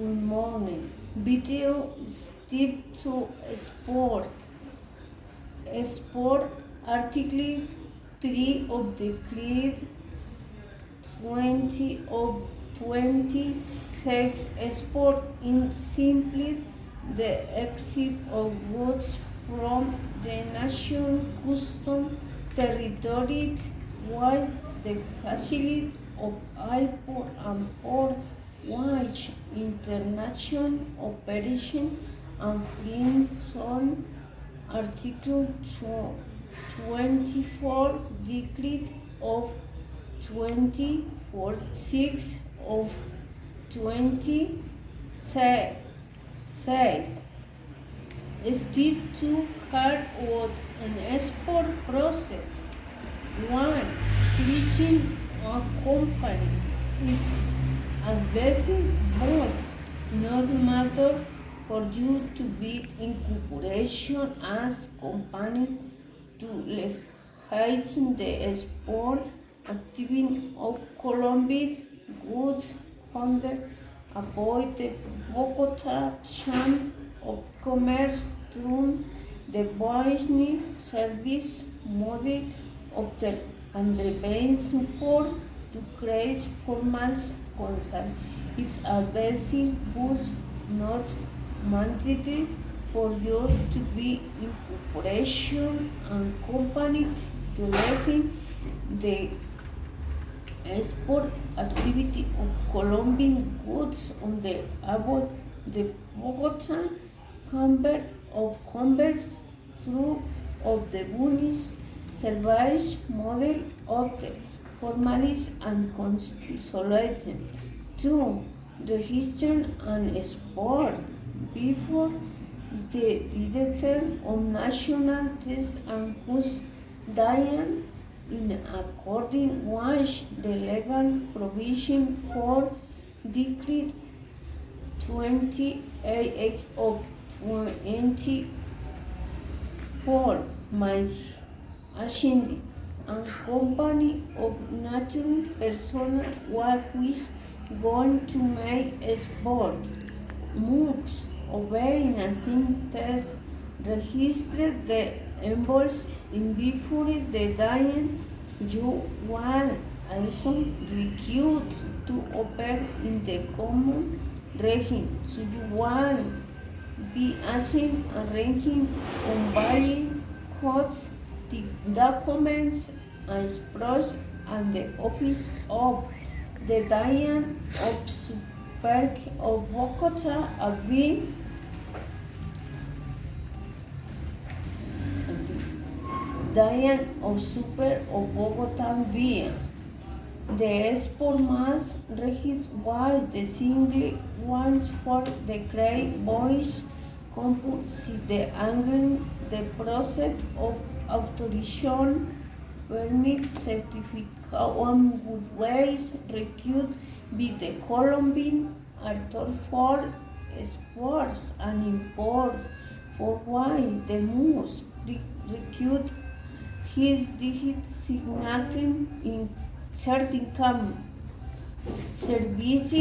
Good morning. Video step to sport. Sport Article 3 of the Creed 20 of 26. Sport in simply the exit of goods from the nation custom territory while the facility of airport and port which international operation and free zone. Article 24 Decree of 2046 of 26 still to carry out an export process. One, reaching a company. It's advising both not matter for you to be in corporation as company to license the export activity of Colombian goods under avoid the Bogota Chamber of Commerce through the business service model of the underlying support to create formal concern. It's a basic but not mandatory for you to be in corporation and company to leverage the export activity of Colombian goods on the about the Bogota Chamber of Commerce through of the Bunis Salvage model of the formalist and consolidated. 2. Register and export before the Director of National Test and Custodian in according with the legal provision for Decree 28 of 24 my Ascendi and company of natural persona which going to make export MOOCs obeying a test register the invoice in before the day you want also recruit to operate in the common region. So you want be asking and ranking on buying codes, the documents and express and the office of the Dian of Super of Bogota have been Dian of Super of Bogota via the export mass register was the single ones for the great voice compute the angle the process of authorization permit certificate on good ways recruit by the Colombian author for exports and imports for why the most recruit his digit signature in certain service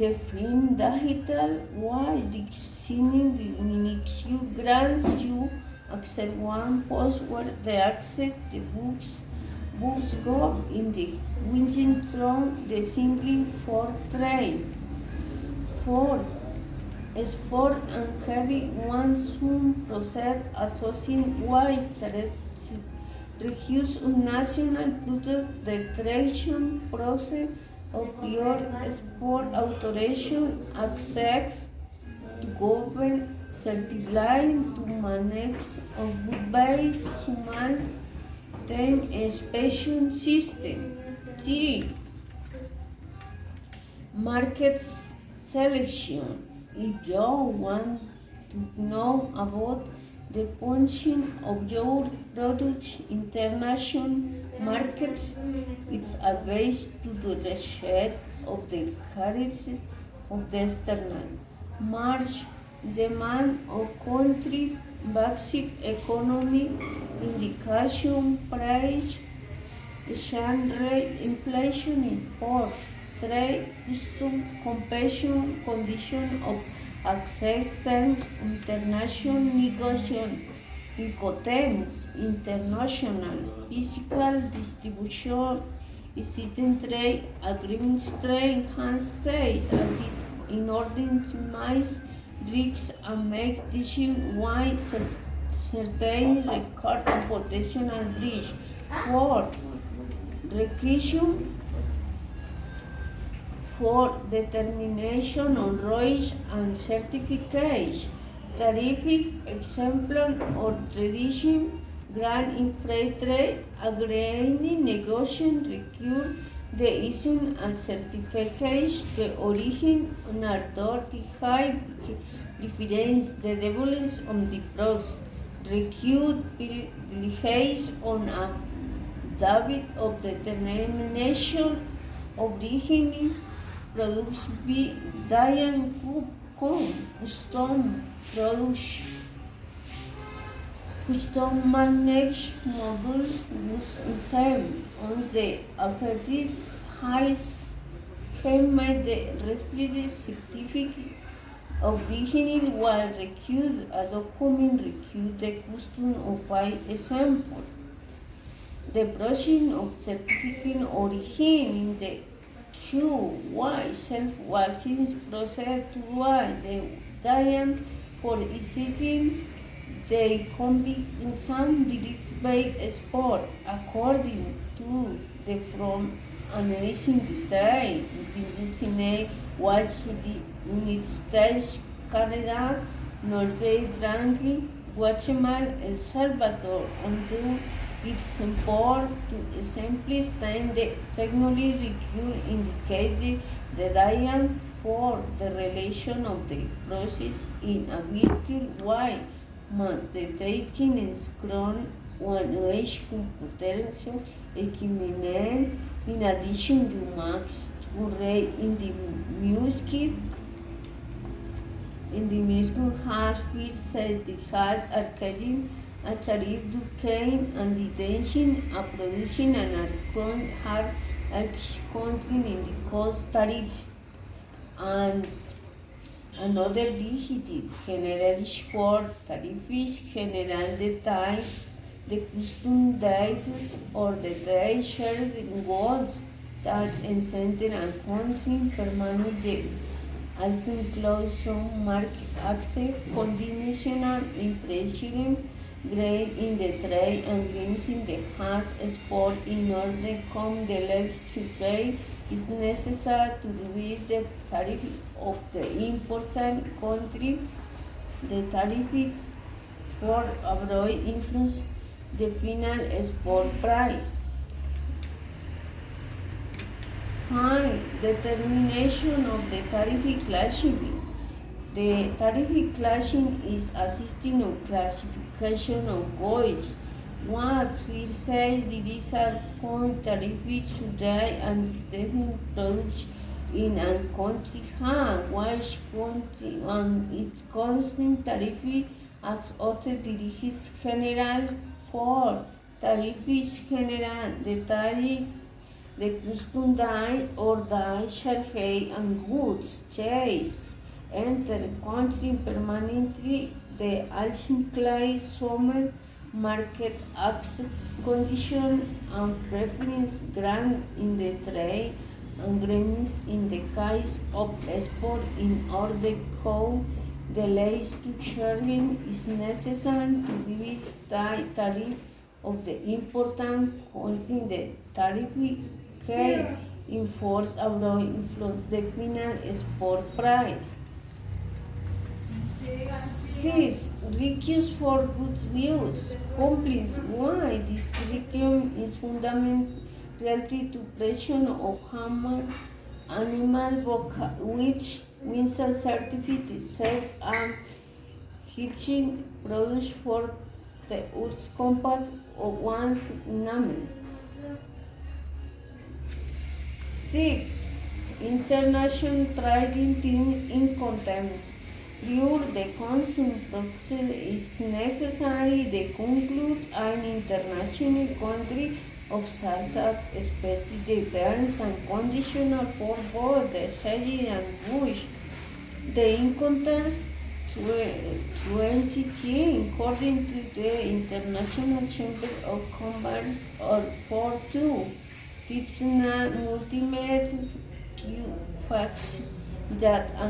the film digital was designing the Minixu grants you accept one post where the access the books go in the winching from the singling for trade. 4. Export and carry one soon process associated with reduce national product registration process of your export authorization access to government certified to manage of good-based human then inspection system. 3. Market selection. If you want to know about the punching of your products in international markets, it's advised to do the share of the currency of the external march demand of country basic economy indication price exchange rate inflation import trade, custom, compassion, condition of access terms, international negotiation, incoterms, international, physical distribution, existing trade, agreements trade, hand states, and this in order to minimize risks and make decisions why certain record of protection and breach. Fourth, recreation for determination on ROIs and certificates, tarific exemption or tradition, grant in free trade, agreeing negotiation require the issue and certificates the origin on authority high preference the development of the process, require privileges on a David of determination origin products be Diane Cook custom products custom managed model was insane on the affected highest can made the respective certificate of origin while required a document required the custom of file example. The process of certificating origin in the two Y self-watching process to Y the diam for setting they compete in some direct by sport according to the from analyzing the day the watch the unit stage Canada, Norway, Translate, Guatemala, El Salvador, and do it's important to simply state the technology required indicate the diagram for the relation of the process in a virtual way, taking in scrum one edge computation equipment. In addition, you must array in the music has field set the has arcading achieve Duquesne and the tension of producing an arcon hard accounting in the cost tariff and another digit general for tariffs general detail the custom dates or the day shared in words that in center and country permanent the also includes some market access conditional impression grade in the trade and gains in the has sport in order to come the left to pay if necessary to reduce the tariff of the important country. The tariff for abroad influence the final sport price. 5. Determination of the tariff classifying. The tariff classing is a system of classification of goods. What we say these are called tariffs today and different products in a country which country and its constant tariff as other tariffs general for tariffs general the tariff the custom die or die shall pay and goods chase enter country permanently the alcinclay summer market access condition and preference grant in the trade agreements in the case of export in order code delays to charging is necessary to release tariff of the important country the tariff can enforce abroad influence the final export price. 6. Request for goods use. Complaints. Why this requirement is fundamental to protection of animal which wins a certificate safe and hygiene products for the Earth's compact of one's name. 6. International trading teams in contempt. Prior the consumption it's necessary to conclude an international country of SALTAP, especially the terms and conditions for both the Shady and Bush. The encounters 2010, according to the International Chamber of Commerce, or for two tips multimeter facts that a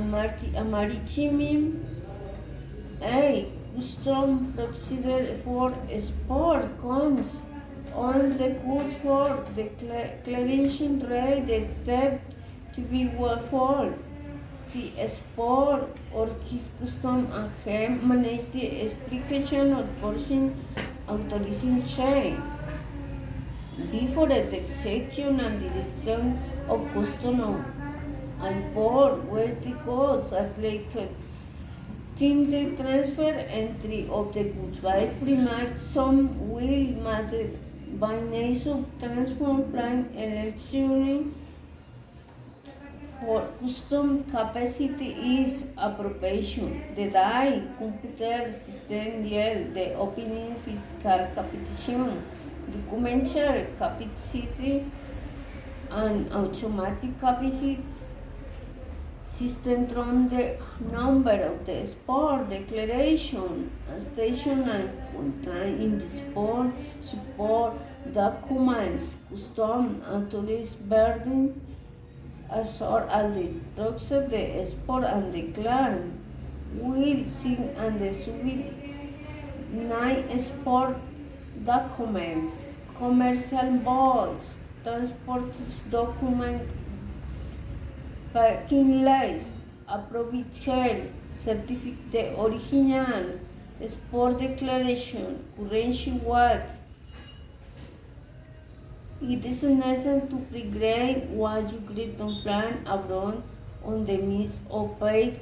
maritime a custom procedure for sport comes on the goods for declaration rate is step to be for the sport or his custom and him manage the explication of portion authorizing chain before the taxation and direction of custom and port where the codes are like in the transfer entry of the goods by primary some will matter by nature transfer plan election for custom capacity is appropriation. The DAI computer system yield the opening fiscal capitation, documentary capacity and automatic capacity system from the number of the sport declaration station and contain in the sport support documents custom and tourist burden as or as the talks of the sport and declare will sing and the submit 9 sport documents commercial boards transport document parking lights, approved certificate original, sport declaration, currency what. It is necessary to pre-grade what you grade on plan abroad on the means of paying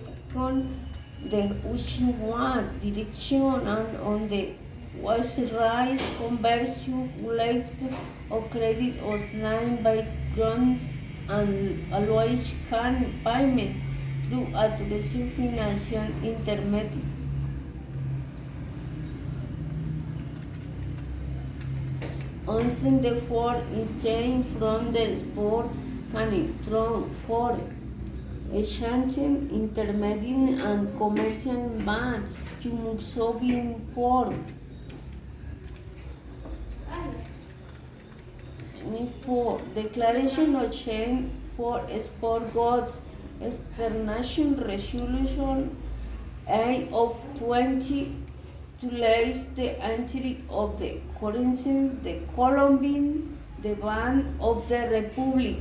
the ocean one direction and on the was rise conversion rates of credit of 9 by grants and always can payment through authorized financial intermediaries. Once the foreign exchange from the sport can thrown for exchanging intermediate and commercial ban to Muxobi for declaration of change for sport goods international resolution A of 20 to lace the entry of the currency, the Colombian, the ban of the Republic.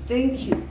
Thank you.